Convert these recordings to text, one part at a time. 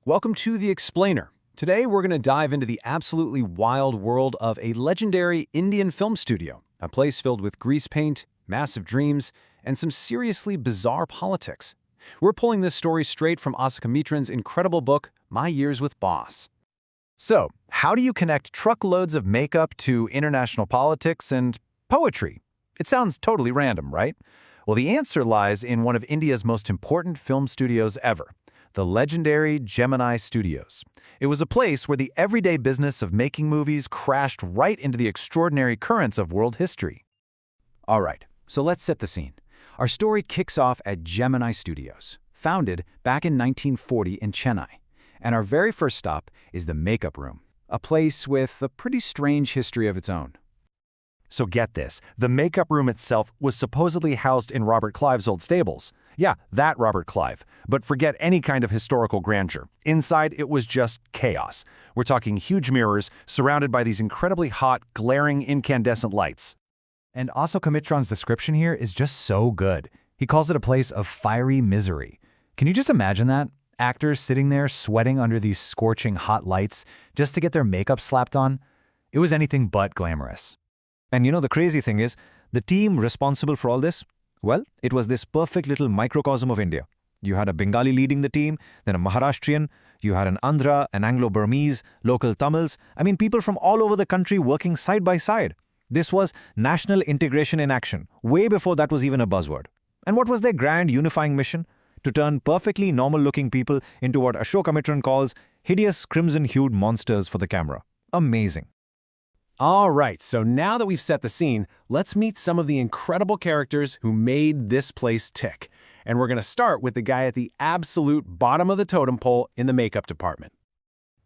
Welcome to The Explainer. Today we're going to dive into the absolutely wild world of a legendary Indian film studio, a place filled with grease paint, massive dreams, and some seriously bizarre politics. We're pulling this story straight from Asika Mitran's incredible book, My Years with Boss. So, how do you connect truckloads of makeup to international politics and poetry? It sounds totally random, right? Well, the answer lies in one of India's most important film studios ever, the legendary Gemini Studios. It was a place where the everyday business of making movies crashed right into the extraordinary currents of world history. All right, so let's set the scene. Our story kicks off at Gemini Studios, founded back in 1940 in Chennai. And our very first stop is the makeup room, a place with a pretty strange history of its own. So get this, the makeup room itself was supposedly housed in Robert Clive's old stables. Yeah, that Robert Clive. But forget any kind of historical grandeur. Inside, it was just chaos. We're talking huge mirrors surrounded by these incredibly hot, glaring, incandescent lights. And Asika Mitran's description here is just so good. He calls it a place of fiery misery. Can you just imagine that? Actors sitting there sweating under these scorching hot lights just to get their makeup slapped on? It was anything but glamorous. And you know the crazy thing is, the team responsible for all this, well, it was this perfect little microcosm of India. You had a Bengali leading the team, then a Maharashtrian, you had an Andhra, an Anglo-Burmese, local Tamils, people from all over the country working side by side. This was national integration in action, way before that was even a buzzword. And what was their grand unifying mission? To turn perfectly normal-looking people into what Ashoka Mitran calls hideous crimson-hued monsters for the camera. Amazing. All right, so now that we've set the scene, let's meet some of the incredible characters who made this place tick. And we're going to start with the guy at the absolute bottom of the totem pole in the makeup department.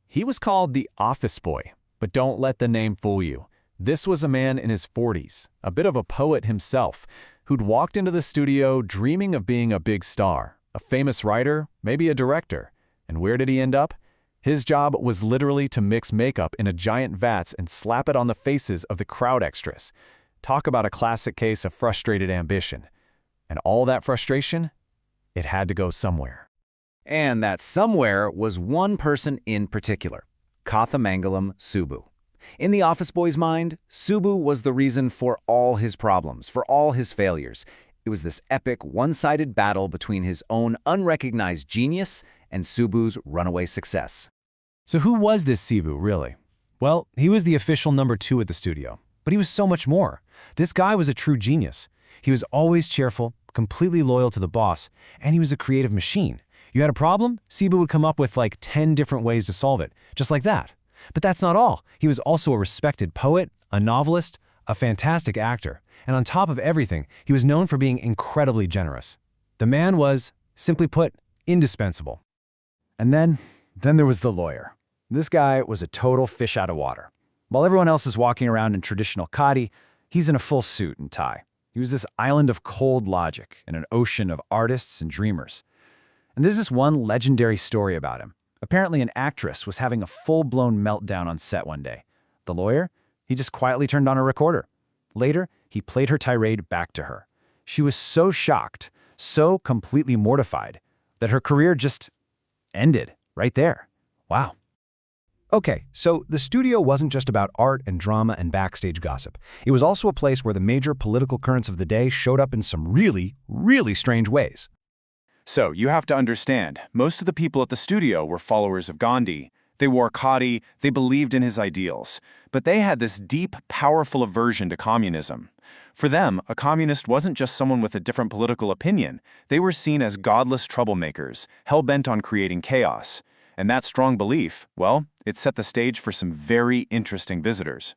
He was called the office boy, but don't let the name fool you. This was a man in his 40s, a bit of a poet himself, who'd walked into the studio dreaming of being a big star, a famous writer, maybe a director. And where did he end up? His job was literally to mix makeup in a giant vats and slap it on the faces of the crowd extras. Talk about a classic case of frustrated ambition. And all that frustration, it had to go somewhere. And that somewhere was one person in particular, Kathamangalam Subbu. In the office boy's mind, Subbu was the reason for all his problems, for all his failures. It was this epic, one-sided battle between his own unrecognized genius and Subbu's runaway success. So who was this Subbu, really? Well, he was the official number 2 at the studio. But he was so much more. This guy was a true genius. He was always cheerful, completely loyal to the boss, and he was a creative machine. You had a problem, Subbu would come up with like 10 different ways to solve it, just like that. But that's not all. He was also a respected poet, a novelist, a fantastic actor, and on top of everything, he was known for being incredibly generous. The man was, simply put, indispensable. And then there was the lawyer. This guy was a total fish out of water. While everyone else is walking around in traditional khadi, he's in a full suit and tie. He was this island of cold logic in an ocean of artists and dreamers. And there's this one legendary story about him. Apparently an actress was having a full-blown meltdown on set one day. The lawyer? He just quietly turned on a recorder. Later, he played her tirade back to her. She was so shocked, so completely mortified, that her career just ended right there. Wow. Okay, so the studio wasn't just about art and drama and backstage gossip. It was also a place where the major political currents of the day showed up in some really, really strange ways. So, you have to understand, most of the people at the studio were followers of Gandhi. They wore khadi, they believed in his ideals, but they had this deep, powerful aversion to communism. For them, a communist wasn't just someone with a different political opinion. They were seen as godless troublemakers, hell-bent on creating chaos. And that strong belief, well, it set the stage for some very interesting visitors.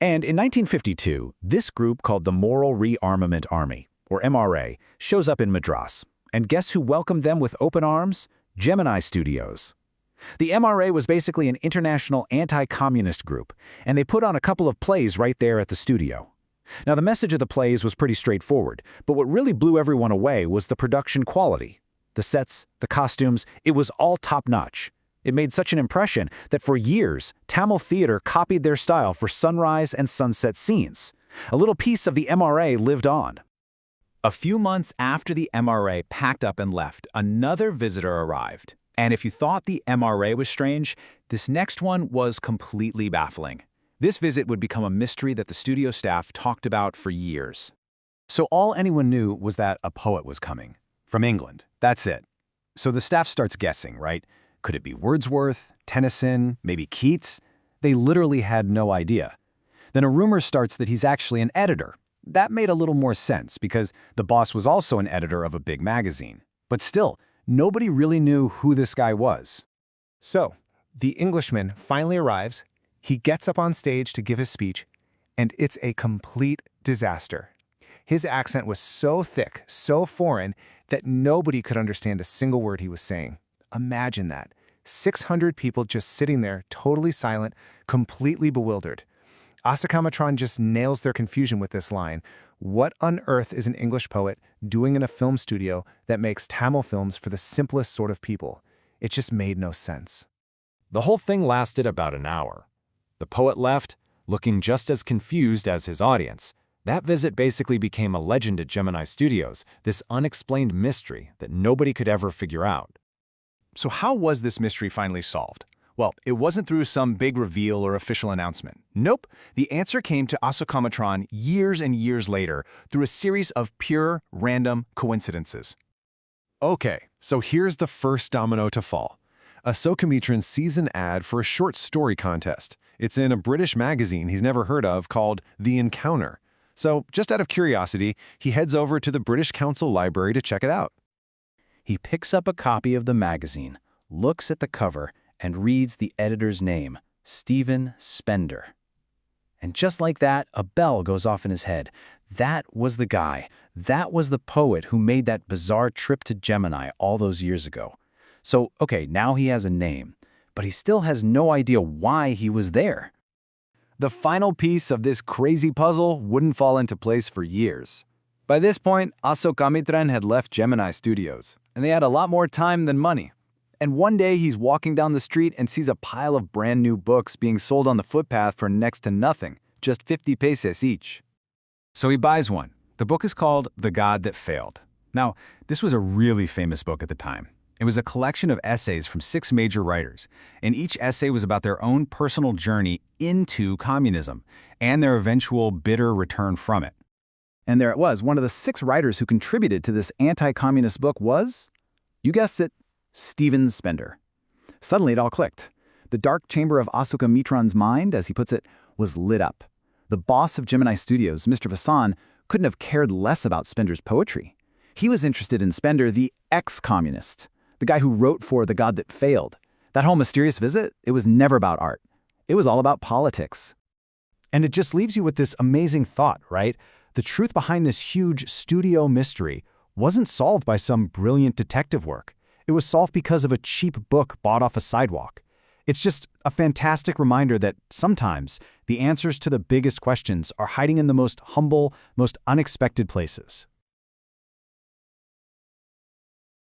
And in 1952, this group called the Moral Rearmament Army, or MRA, shows up in Madras. And guess who welcomed them with open arms? Gemini Studios. The MRA was basically an international anti-communist group, and they put on a couple of plays right there at the studio. Now, the message of the plays was pretty straightforward, but what really blew everyone away was the production quality. The sets, the costumes, it was all top-notch. It made such an impression that for years, Tamil theater copied their style for sunrise and sunset scenes. A little piece of the MRA lived on. A few months after the MRA packed up and left, another visitor arrived. And if you thought the MRA was strange, this next one was completely baffling. This visit would become a mystery that the studio staff talked about for years. So all anyone knew was that a poet was coming. From England. That's it. So the staff starts guessing, right? Could it be Wordsworth, Tennyson, maybe Keats? They literally had no idea. Then a rumor starts that he's actually an editor. That made a little more sense because the boss was also an editor of a big magazine. But still, nobody really knew who this guy was. So, the Englishman finally arrives, he gets up on stage to give his speech, and it's a complete disaster. His accent was so thick, so foreign, that nobody could understand a single word he was saying. Imagine that. 600 people just sitting there, totally silent, completely bewildered. Asakamatron just nails their confusion with this line. What on earth is an English poet doing in a film studio that makes Tamil films for the simplest sort of people? It just made no sense. The whole thing lasted about an hour. The poet left, looking just as confused as his audience. That visit basically became a legend at Gemini Studios, this unexplained mystery that nobody could ever figure out. So how was this mystery finally solved? Well, it wasn't through some big reveal or official announcement. Nope, the answer came to Asakamatron years and years later through a series of pure, random coincidences. Okay, so here's the first domino to fall. Asakamatron sees an ad for a short story contest. It's in a British magazine he's never heard of called The Encounter. So, just out of curiosity, he heads over to the British Council Library to check it out. He picks up a copy of the magazine, looks at the cover, and reads the editor's name, Stephen Spender. And just like that, a bell goes off in his head. That was the guy. That was the poet who made that bizarre trip to Gemini all those years ago. So, okay, now he has a name, but he still has no idea why he was there. The final piece of this crazy puzzle wouldn't fall into place for years. By this point, Asakamatron had left Gemini Studios, and they had a lot more time than money. And one day he's walking down the street and sees a pile of brand new books being sold on the footpath for next to nothing, just 50 pesos each. So he buys one. The book is called The God That Failed. Now, this was a really famous book at the time. It was a collection of essays from 6 major writers, and each essay was about their own personal journey into communism and their eventual bitter return from it. And there it was, one of the 6 writers who contributed to this anti-communist book was, you guessed it, Stephen Spender. Suddenly it all clicked. The dark chamber of Asakamatron's mind, as he puts it, was lit up. The boss of Gemini Studios, Mr. Vassan, couldn't have cared less about Spender's poetry. He was interested in Spender, the ex-communist, the guy who wrote for The God That Failed. That whole mysterious visit, it was never about art. It was all about politics. And it just leaves you with this amazing thought, right? The truth behind this huge studio mystery wasn't solved by some brilliant detective work. It was solved because of a cheap book bought off a sidewalk. It's just a fantastic reminder that sometimes the answers to the biggest questions are hiding in the most humble, most unexpected places.